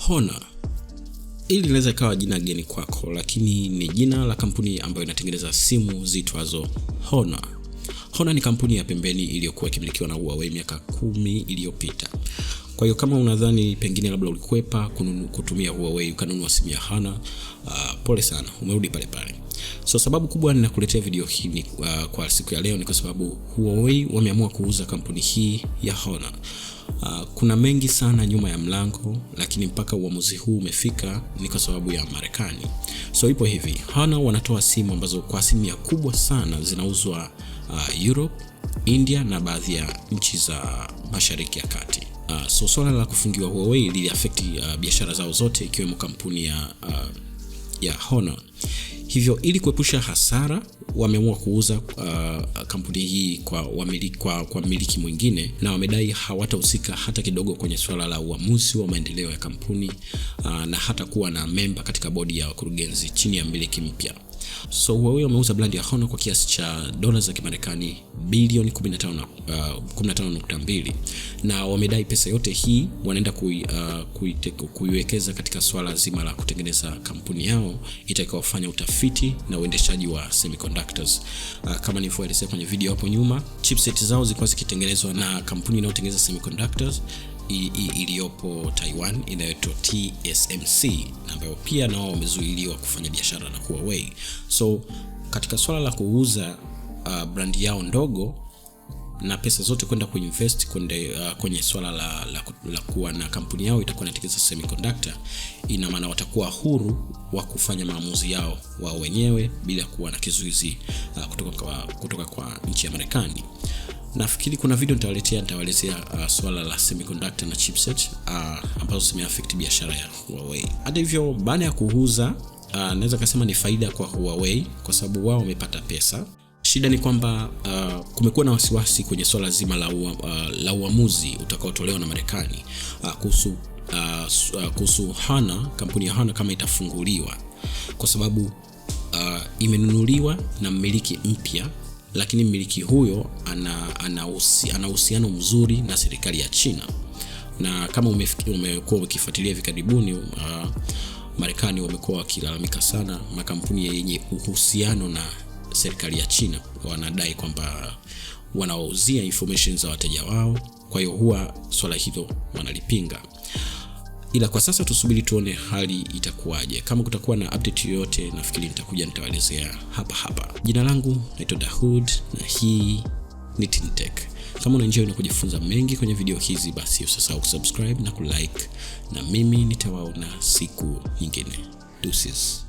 Honor. Hili linaweza ikawa jina geni kwako, lakini ni jina la kampuni ambayo inatengeneza simu zitwazo Honor. Honor ni kampuni ya pembeni iliyokuwa ikimilikiwa na Huawei miaka 10 iliyopita. Kwa hiyo kama unadhani pengine labda ulikwepa kutumia Huawei ukanunua simu ya Honor, pole sana, umerudi pale pale. So sababu kubwa ninakuletea video hii kwa siku ya leo ni kwa sababu Huawei wameamua kuuza kampuni hii ya Honor. Kuna mengi sana nyuma ya mlango, lakini mpaka uamuzi huu umefika ni kwa sababu ya Marekani. So ipo hivi, Honor wanatoa simu ambazo kwa asilimia kubwa sana zinauzwa Europe, India na baadhi ya nchi za Mashariki ya Kati. So swala la kufungiwa Huawei lili affect biashara zao zote ikiwemo kampuni ya Honor. Hivyo ili kuepusha hasara, wameamua kuuza kampuni hii kwa miliki mwingine, na wamedai hawatahusika hata kidogo kwenye swala la uamuzi wa maendeleo ya kampuni na hata kuwa na member katika bodi ya wakurugenzi chini ya miliki mpya. So Huawei wameuza brand ya Honor kwa kiasi cha dola za Kimarekani bilioni 15.2 na wamedai pesa yote hii wanaenda kuiwekeza katika swala zima la kutengeneza kampuni yao itakayofanya utafiti na uendeshaji wa semiconductors. Kama nilivyoelezea kwenye video hapo nyuma, chipset zao zilikuwa zikitengenezwa na kampuni inayotengeneza semiconductors iliyopo Taiwan inayoitwa TSMC, ambayo pia nao wamezuiliwa kufanya biashara na Huawei. So katika swala la kuuza brand yao ndogo na pesa zote kwenda kuinvest kwenye swala la kuwa na kampuni yao itakuwa inatengeneza semiconductor, ina maana watakuwa huru wa kufanya maamuzi yao wao wenyewe bila kuwa na kizuizi kutoka kwa nchi ya Marekani. Nafikiri kuna video nitawaelezea swala la semiconductor na chipset ambazo zimeaffect biashara ya Huawei. Hata hivyo, baada ya kuuza, naweza kusema ni faida kwa Huawei kwa sababu wao wamepata pesa. Shida ni kwamba kumekuwa na wasiwasi kwenye swala zima la uamuzi utakaotolewa na Marekani kuhusu Honor, kampuni ya Honor kama itafunguliwa, kwa sababu imenunuliwa na mmiliki mpya, lakini mmiliki huyo ana uhusiano mzuri na serikali ya China. Na kama umekuwa ukifuatilia hivi karibuni, Marekani wamekuwa wakilalamika sana makampuni yenye uhusiano na serikali ya China. Wanadai kwamba wanawauzia information za wateja wao, kwa hiyo huwa swala hilo wanalipinga. Ila kwa sasa tusubiri tuone hali itakuwaje. Kama kutakuwa na update yoyote, nafikiri nitawaelezea hapa. Jina langu naitwa Dahood na hii ni Tintech. Kama unaenjoy na kujifunza mengi kwenye video hizi, basi usisahau kusubscribe na kulike, na mimi nitawaona siku nyingine. Deuces.